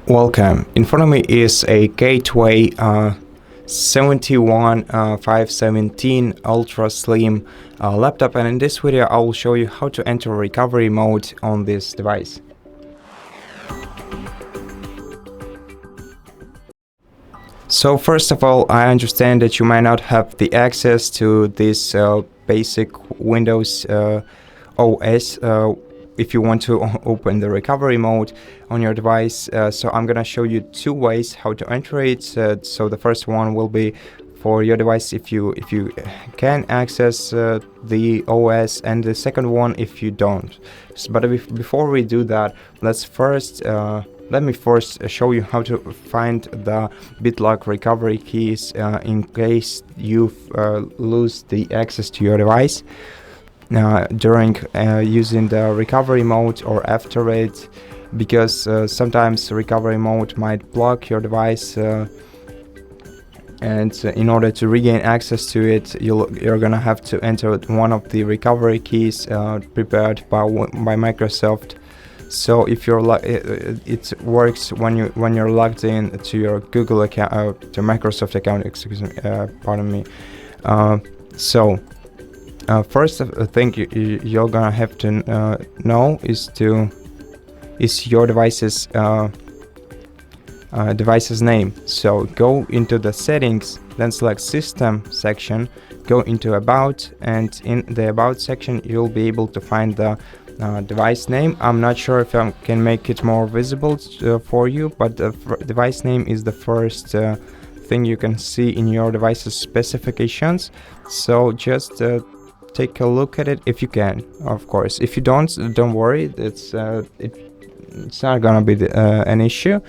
Welcome. In front of me is a Gateway GWNR71517 Ultra Slim laptop, and in this video I will show you how to enter recovery mode on this device. So first of all, I understand that you might not have the access to this basic Windows OS if you want to open the recovery mode on your device. So I'm gonna show you two ways how to enter it. So the first one will be for your device if you can access the OS, and the second one if you don't. But before we do that, let me first show you how to find the BitLocker recovery keys in case you lose the access to your device during using the recovery mode or after it, because sometimes recovery mode might block your device, and in order to regain access to it, you're gonna have to enter one of the recovery keys prepared by Microsoft. So if you're it works when you're logged in to your Google account, to Microsoft account, excuse me, pardon me. First thing you're gonna have to know is your device's name. So go into the settings, then select System section, go into About, and in the About section you'll be able to find the device name. I'm not sure if I can make it more visible for you, but the device name is the first thing you can see in your device's specifications. So just take a look at it if you can. Of course, if you don't worry. It's not gonna be an issue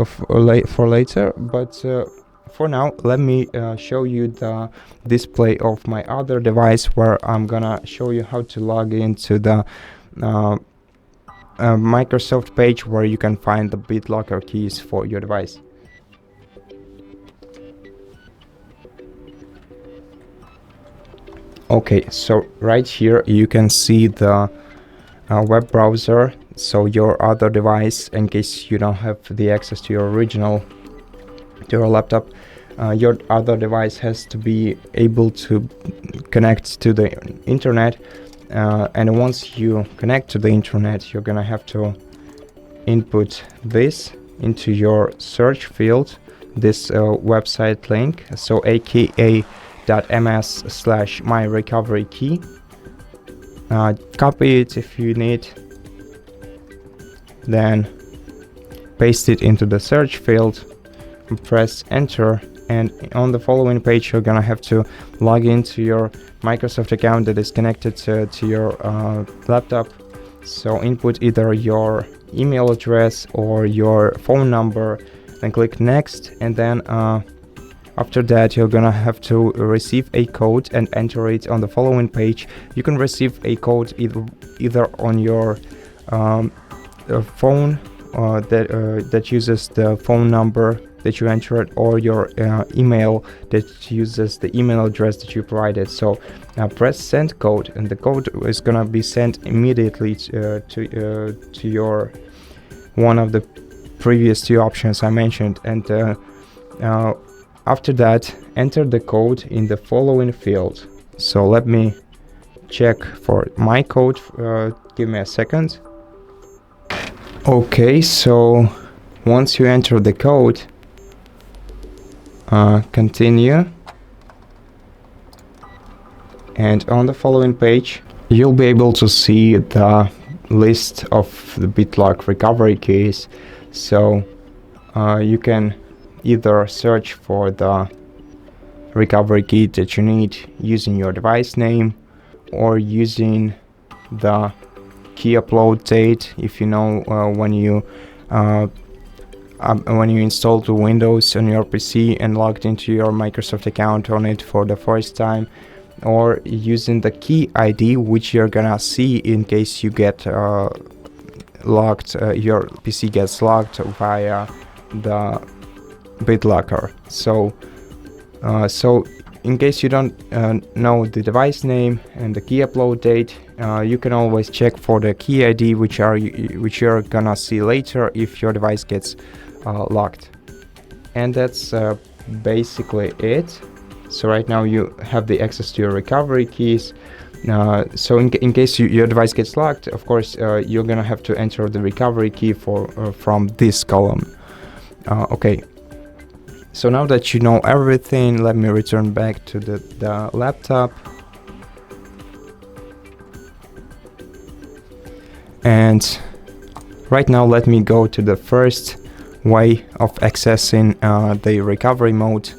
for later. But for now, let me show you the display of my other device, where I'm gonna show you how to log into the Microsoft page where you can find the BitLocker keys for your device. Okay, so right here you can see the web browser. So your other device, in case you don't have the access to your laptop, your other device has to be able to connect to the internet, and once you connect to the internet, you're gonna have to input this into your search field, this website link, so aka.ms/myrecoverykey. Copy it if you need, then paste it into the search field, press enter, and on the following page you're gonna have to log into your Microsoft account that is connected to your laptop. So input either your email address or your phone number, then click next, and then after that you're gonna have to receive a code and enter it on the following page. You can receive a code either on your phone that uses the phone number that you entered, or your email that uses the email address that you provided. So press send code, and the code is gonna be sent immediately to your one of the previous two options I mentioned. And after that, enter the code in the following field. So let me check for my code. Give me a second. Okay, so once you enter the code, continue, and on the following page you'll be able to see the list of the BitLocker recovery keys. So you can either search for the recovery key that you need using your device name, or using the key upload date. If you know when you installed the Windows on your PC and logged into your Microsoft account on it for the first time, or using the key ID, which you're gonna see in case you get logged, your PC gets logged via the BitLocker. So in case you don't know the device name and the key upload date, you can always check for the key ID, which you're gonna see later if your device gets locked. And that's basically it. So right now you have the access to your recovery keys. So in case your device gets locked, of course you're gonna have to enter the recovery key from this column. Okay. So now that you know everything, let me return back to the laptop. And right now let me go to the first way of accessing the recovery mode.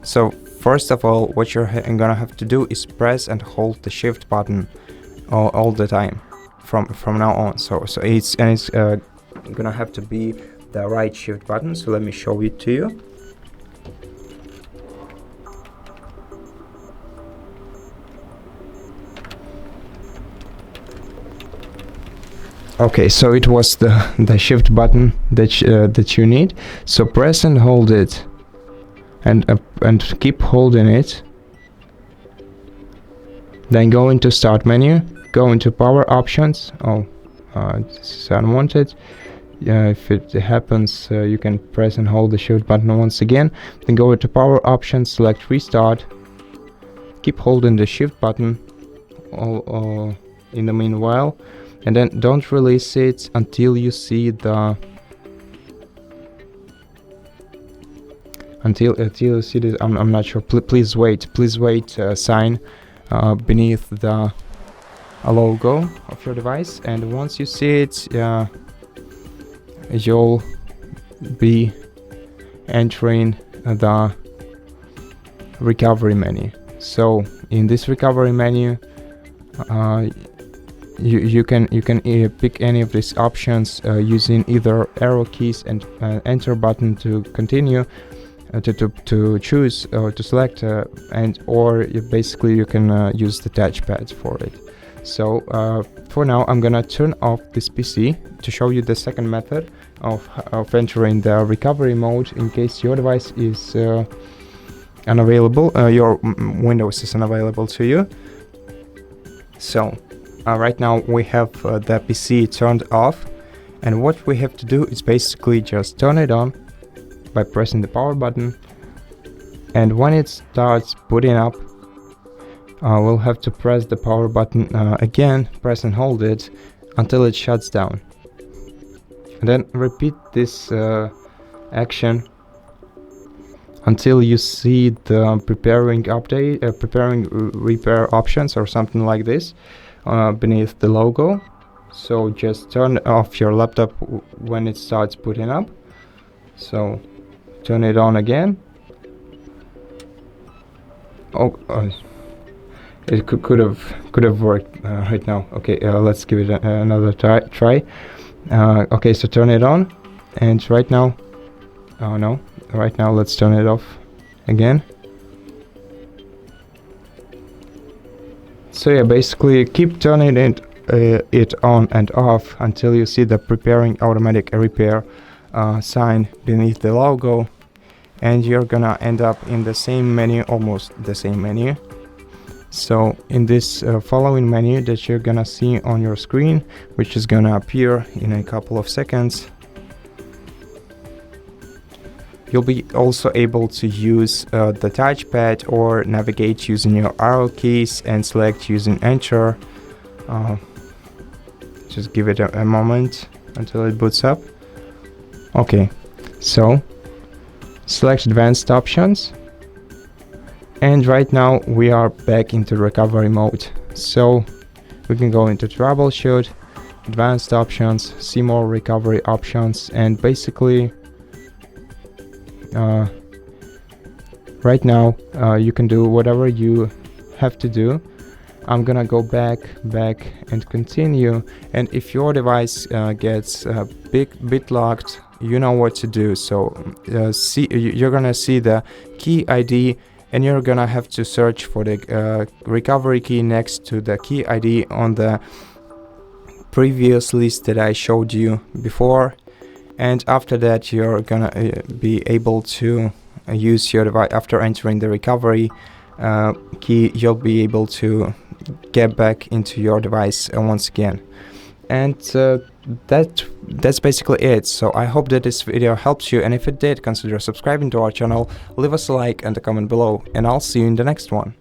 So first of all, what you're gonna have to do is press and hold the shift button all the time from now on. So it's gonna have to be the right shift button. So let me show it to you. Okay, so it was the shift button that you need. So press and hold it, and keep holding it. Then go into start menu, go into power options. This is unwanted. If it happens, you can press and hold the shift button once again. Then go into power options, select restart. Keep holding the shift button all in the meanwhile. And then don't release it until you see the I'm not sure. Please wait sign beneath the logo of your device, and once you see it, you'll be entering the recovery menu. So in this recovery menu, you can pick any of these options using either arrow keys and enter button to continue, to choose or to select, or basically you can use the touchpad for it. So for now I'm gonna turn off this PC to show you the second method of entering the recovery mode in case your device is unavailable, your Windows is unavailable to you. So right now we have the PC turned off, and what we have to do is basically just turn it on by pressing the power button, and when it starts booting up, we'll have to press the power button again, press and hold it until it shuts down, and then repeat this action until you see the preparing repair options or something like this beneath the logo. So just turn off your laptop when it starts booting up. So turn it on again. It could have worked right now. Okay, let's give it another try. Okay, so turn it on, and right now, right now let's turn it off again. So yeah, basically keep turning it on and off until you see the preparing automatic repair sign beneath the logo, and you're gonna end up in the same menu, almost the same menu. So in this following menu that you're gonna see on your screen, which is gonna appear in a couple of seconds, you'll be also able to use the touchpad or navigate using your arrow keys and select using enter. Just give it a moment until it boots up. Okay, so select advanced options, and right now we are back into recovery mode. So we can go into troubleshoot, advanced options, see more recovery options, and basically right now you can do whatever you have to do. I'm gonna go back and continue, and if your device gets bit locked, you know what to do. So you're gonna see the key ID, and you're gonna have to search for the recovery key next to the key ID on the previous list that I showed you before, and after that you're gonna be able to use your device. After entering the recovery key, you'll be able to get back into your device once again. And that's basically it. So I hope that this video helps you, and if it did, consider subscribing to our channel, leave us a like and a comment below, and I'll see you in the next one.